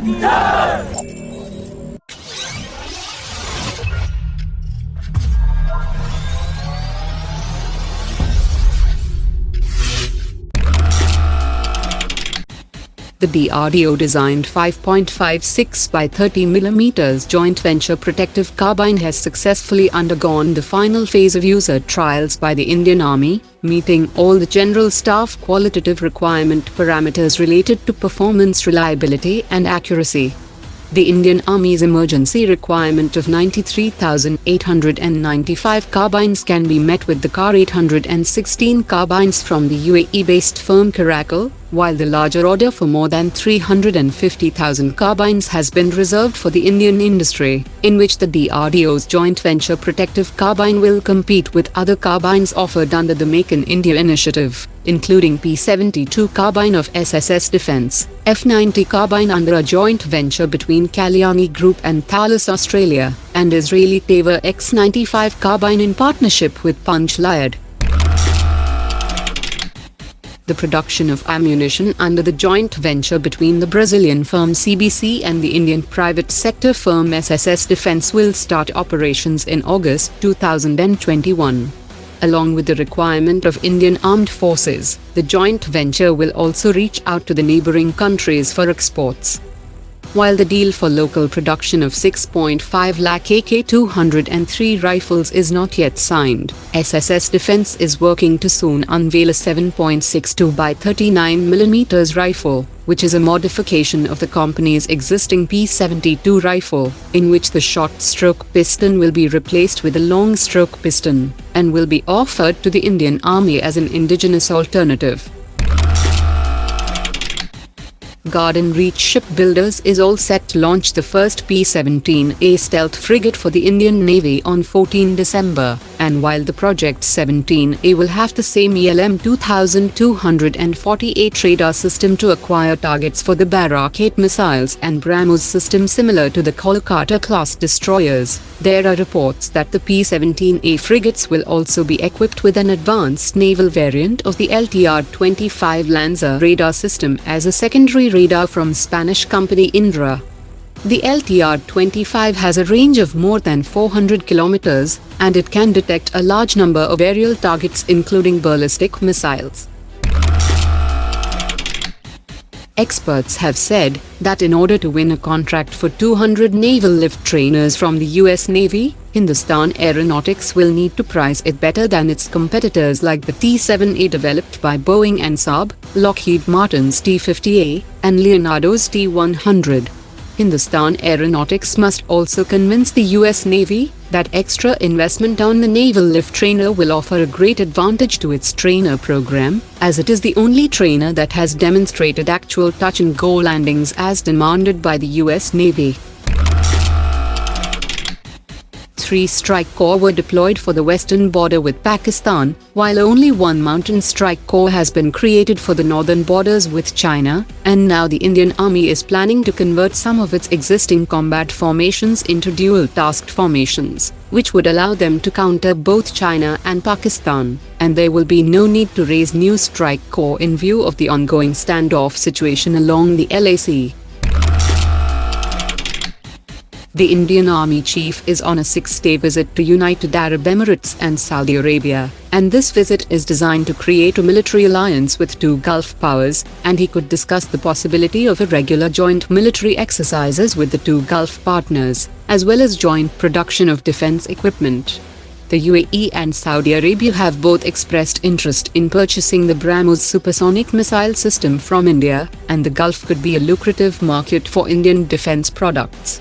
The DRDO-designed 5.56 by 30 mm joint venture protective carbine has successfully undergone the final phase of user trials by the Indian Army, meeting all the General Staff qualitative requirement parameters related to performance, reliability and accuracy. The Indian Army's emergency requirement of 93,895 carbines can be met with the CAR 816 carbines from the UAE-based firm Caracal, while the larger order for more than 350,000 carbines has been reserved for the Indian industry, in which the DRDO's joint venture protective carbine will compete with other carbines offered under the Make in India initiative, including P-72 carbine of SSS Defence, F-90 carbine under a joint venture between Kalyani Group and Thales Australia, and Israeli Taver X-95 carbine in partnership with Punch Lyad. The production of ammunition under the joint venture between the Brazilian firm CBC and the Indian private sector firm SSS Defence will start operations in August 2021. Along with the requirement of Indian Armed Forces, the joint venture will also reach out to the neighbouring countries for exports. While the deal for local production of 6.5 lakh AK-203 rifles is not yet signed, SSS Defence is working to soon unveil a 7.62 by 39 mm rifle, which is a modification of the company's existing P-72 rifle, in which the short-stroke piston will be replaced with a long-stroke piston, and will be offered to the Indian Army as an indigenous alternative. Garden Reach Shipbuilders is all set to launch the first P-17A stealth frigate for the Indian Navy on 14 December, and while the Project 17A will have the same ELM 2248 radar system to acquire targets for the Barak 8 missiles and BrahMos system similar to the Kolkata class destroyers, there are reports that the P-17A frigates will also be equipped with an advanced naval variant of the LTR-25 Lanza radar system as a secondary radar from Spanish company Indra. The LTR-25 has a range of more than 400 kilometers, and it can detect a large number of aerial targets including ballistic missiles. Experts have said that in order to win a contract for 200 naval lift trainers from the US Navy, Hindustan Aeronautics will need to price it better than its competitors like the T-7A developed by Boeing and Saab, Lockheed Martin's T-50A, and Leonardo's T-100. Hindustan Aeronautics must also convince the US Navy that extra investment on the naval lift trainer will offer a great advantage to its trainer program, as it is the only trainer that has demonstrated actual touch-and-go landings as demanded by the US Navy. 3 strike corps were deployed for the western border with Pakistan, while only 1 mountain strike corps has been created for the northern borders with China, and now the Indian Army is planning to convert some of its existing combat formations into dual-tasked formations, which would allow them to counter both China and Pakistan, and there will be no need to raise new strike corps in view of the ongoing standoff situation along the LAC. The Indian Army Chief is on a 6-day visit to United Arab Emirates and Saudi Arabia, and this visit is designed to create a military alliance with 2 Gulf powers, and he could discuss the possibility of irregular joint military exercises with the 2 Gulf partners, as well as joint production of defense equipment. The UAE and Saudi Arabia have both expressed interest in purchasing the BrahMos supersonic missile system from India, and the Gulf could be a lucrative market for Indian defense products.